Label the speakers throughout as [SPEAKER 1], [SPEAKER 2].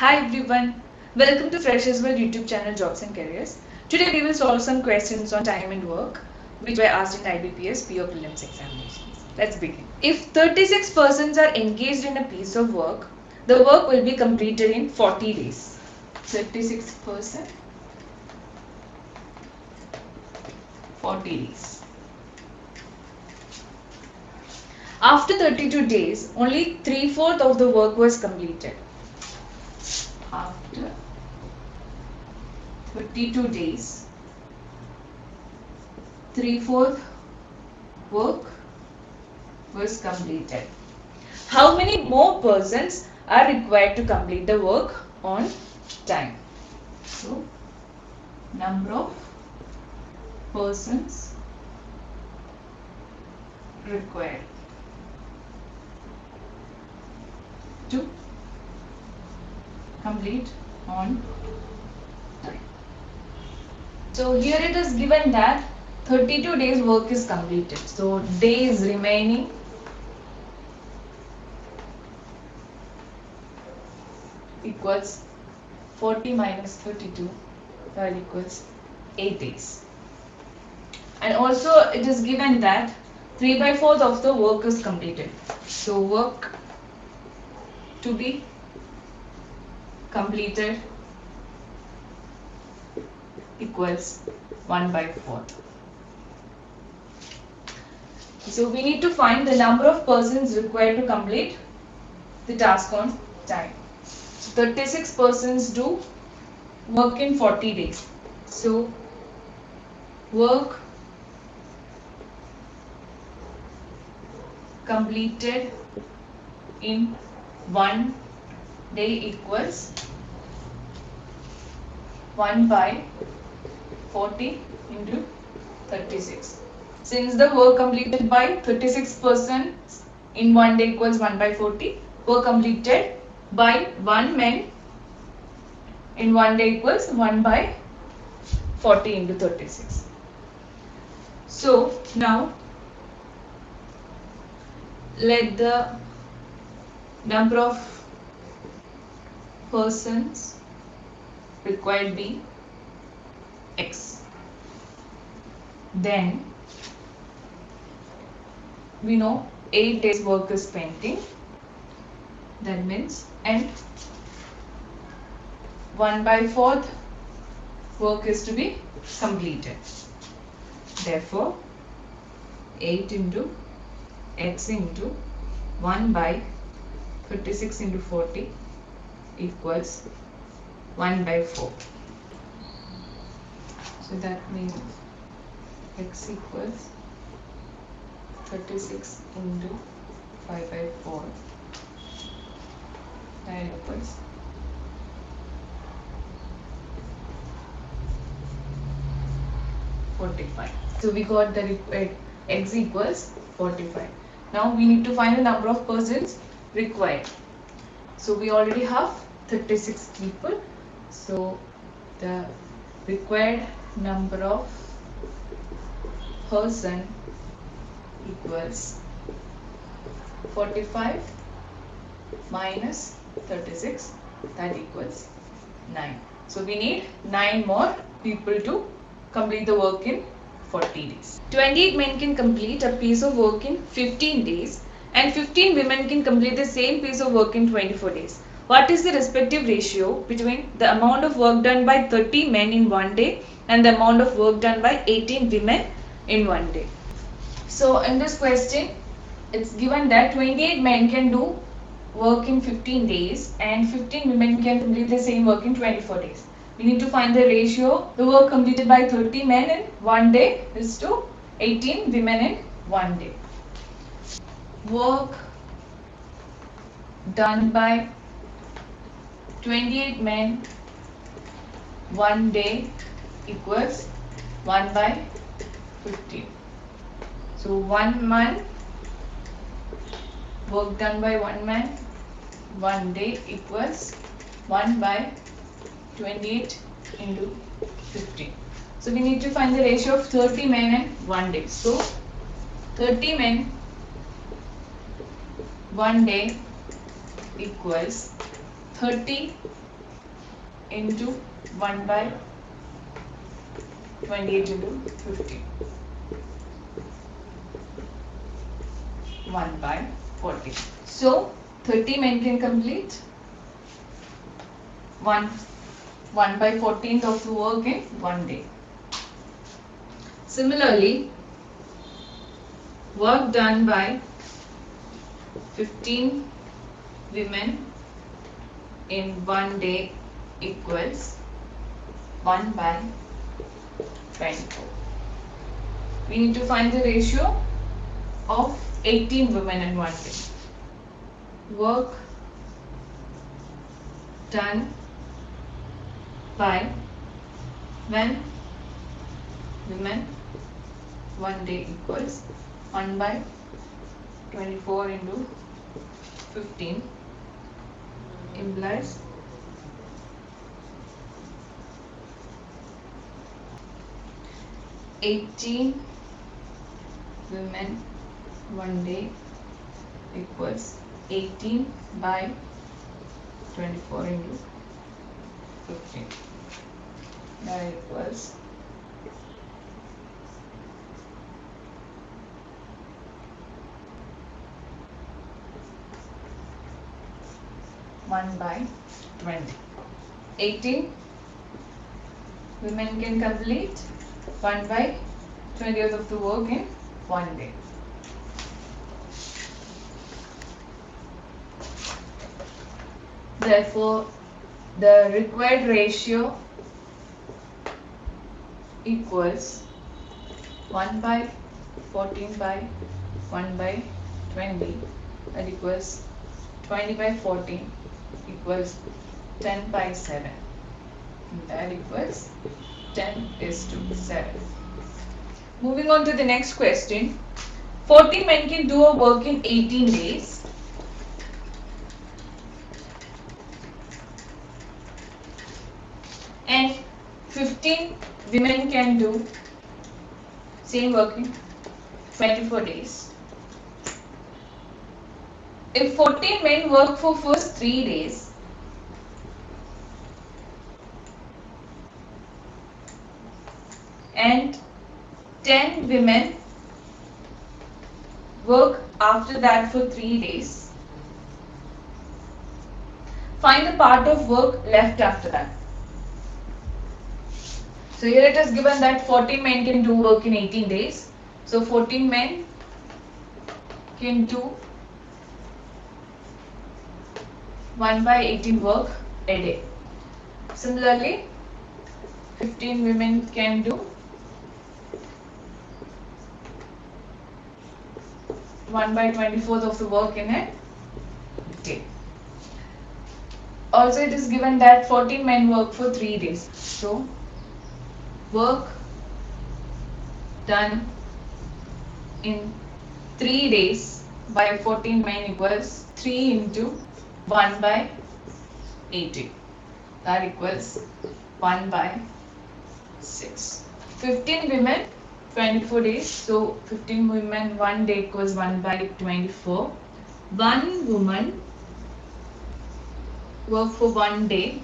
[SPEAKER 1] Hi everyone, welcome to Freshers World YouTube channel Jobs and Careers. Today we will solve some questions on time and work which were asked in IBPS PO prelims examinations. Let's begin. If 36 persons are engaged in a piece of work, the work will be completed in 40 days. 36 persons, 40 days. After 32 days, only 3/4 of the work was completed. After 32 days, 3/4 work was completed. How many more persons are required to complete the work on time? So, number of persons required to complete on time. So here it is given that 32 days work is completed. So days remaining equals 40 minus 32, that equals 8 days. And also it is given that 3/4 of the work is completed. So work to be completed equals 1/4. So we need to find the number of persons required to complete the task on time. So 36 persons do work in 40 days. So work completed in 1 day equals 1/40 into 36. Since the work completed by 36 persons in 1 day equals 1/40, work completed by 1 man in 1 day equals 1/40 into 36. So now let the number of persons required be X. Then we know 8 days work is pending. That means and 1/4 work is to be completed. Therefore 8 into X into 1/36 into 40 equals 1/4. So that means X equals 36 into 5/4. That equals 45. So we got the X equals 45. Now we need to find the number of persons required. So we already have 36 people. So the required number of person equals 45 minus 36, that equals 9. So we need 9 more people to complete the work in 40 days. 28 men can complete a piece of work in 15 days and 15 women can complete the same piece of work in 24 days. What is the respective ratio between the amount of work done by 30 men in 1 day and the amount of work done by 18 women in 1 day? So in this question, it's given that 28 men can do work in 15 days and 15 women can complete the same work in 24 days. We need to find the ratio. The work completed by 30 men in 1 day is to 18 women in 1 day. Work done by 28 men 1 day equals 1/15. So 1 month work done by 1 man 1 day equals 1/28 into 15. So we need to find the ratio of 30 men and 1 day. So 30 men 1 day equals 30 into 1 by 28 into 50. 1 by 40. So 30 men can complete 1 by 14th of the work in one day. Similarly, work done by 15 women in one day equals 1 by 24. We need to find the ratio of 18 women in one day. Work done by when women one day equals 1 by 24 into 15 implies 18 women one day equals 18 by 24 into 15. That equals 1 by 20. 18 women can complete 1 by 20th of the work in one day. Therefore, the required ratio equals 1 by 14 by 1 by 20, that equals 20 by 14 equals 10 by 7, and that equals 10:7. Moving on to the next question. 40 men can do a work in 18 days. And 15 women can do same work in 24 days. If 14 men work for first 3 days, and 10 women work after that for 3 days, find the part of work left after that. So here it is given that 14 men can do work in 18 days. So 14 men can do 1 by 18 work a day. Similarly, 15 women can do 1 by 24th of the work in a day. Also, it is given that 14 men work for 3 days. So, work done in 3 days by 14 men equals 3 into 1 by 80. That equals 1 by 6. 15 women, 24 days. So 15 women, 1 day equals 1 by 24. 1 woman work for 1 day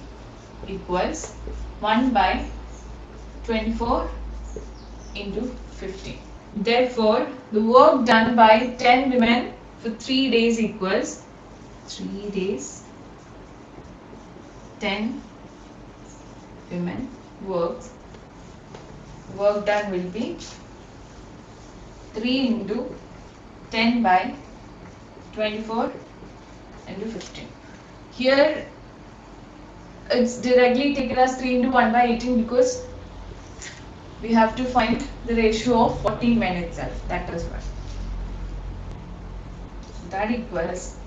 [SPEAKER 1] equals 1 by 24 into 15. Therefore, the work done by 10 women for 3 days equals 3 days 10 women works. Work done will be 3 into 10 by 24 into 15. Here it's directly taken as 3 into 1 by 18 because we have to find the ratio of 14 men itself. That is why. That equals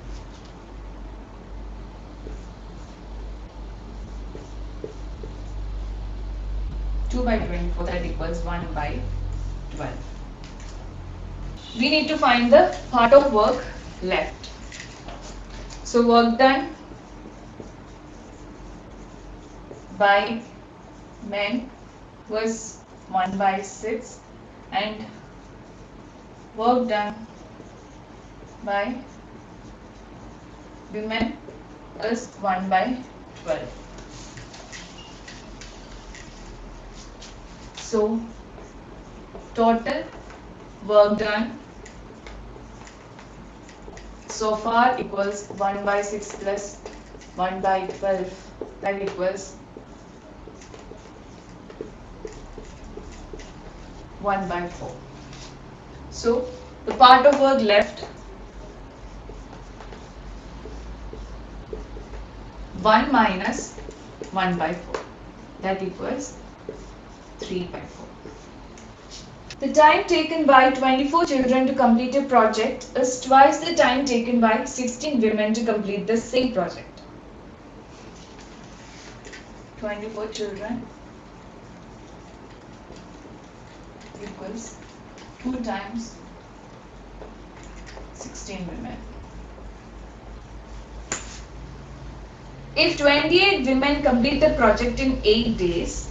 [SPEAKER 1] 2 by 24, that equals 1 by 12. We need to find the part of work left. So work done by men was 1 by 6 and work done by women is 1 by 12. So total work done so far equals 1 by 6 plus 1 by 12, that equals 1 by 4. So the part of work left 1 minus 1 by 4, that equals 3 by 4. The time taken by 24 children to complete a project is twice the time taken by 16 women to complete the same project. 24 children equals 2 times 16 women. If 28 women complete the project in 8 days,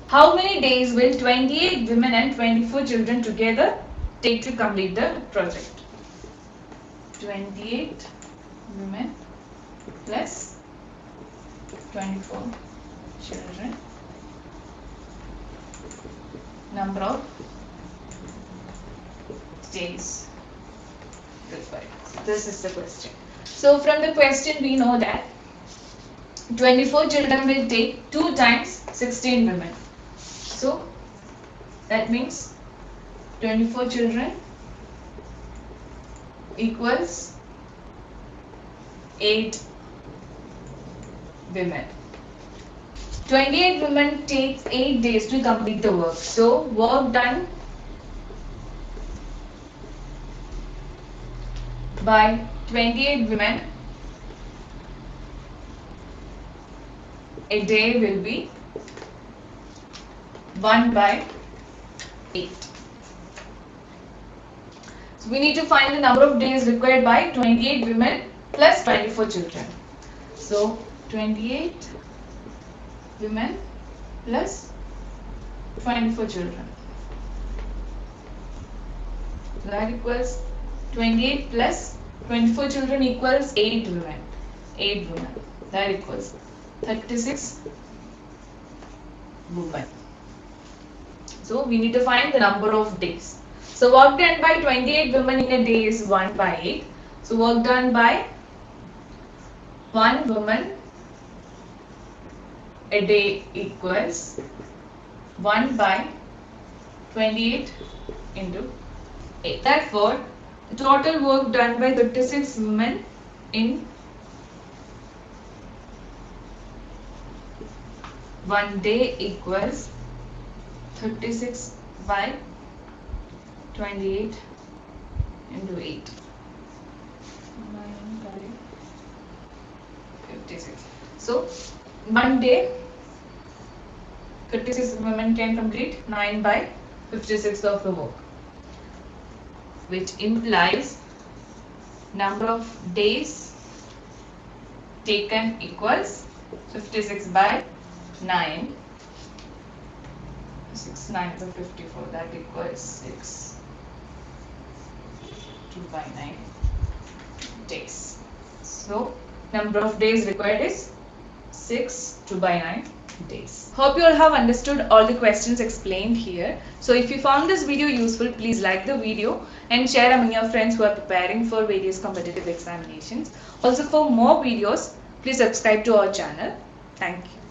[SPEAKER 1] how many days will 28 women and 24 children together take to complete the project? 28 women plus 24 children, number of days required. This is the question. So from the question we know that 24 children will take 2 times 16 women. So that means 24 children equals 8 women. 28 women takes 8 days to complete the work. So work done by 28 women a day will be 1 by 8. So we need to find the number of days required by 28 women plus 24 children. So 28 women plus 24 children. So that equals 28 plus 24 children equals 8 women. 8 women. That equals 36 women. So we need to find the number of days. So work done by 28 women in a day is 1 by 8. So work done by 1 woman a day equals 1 by 28 into 8. Therefore, the total work done by 36 women in 1 day equals 36 by 28 into 8. 9 by 56. So, 1 day 36 women can complete 9 by 56 of the work, which implies number of days taken equals 56 by 9. 6 9s are 54, that equals 6 2 by 9 days. So number of days required is 6 2 by 9 days. Hope you all have understood all the questions explained here. So if you found this video useful, please like the video and share among your friends who are preparing for various competitive examinations. Also, for more videos, please subscribe to our channel. Thank you.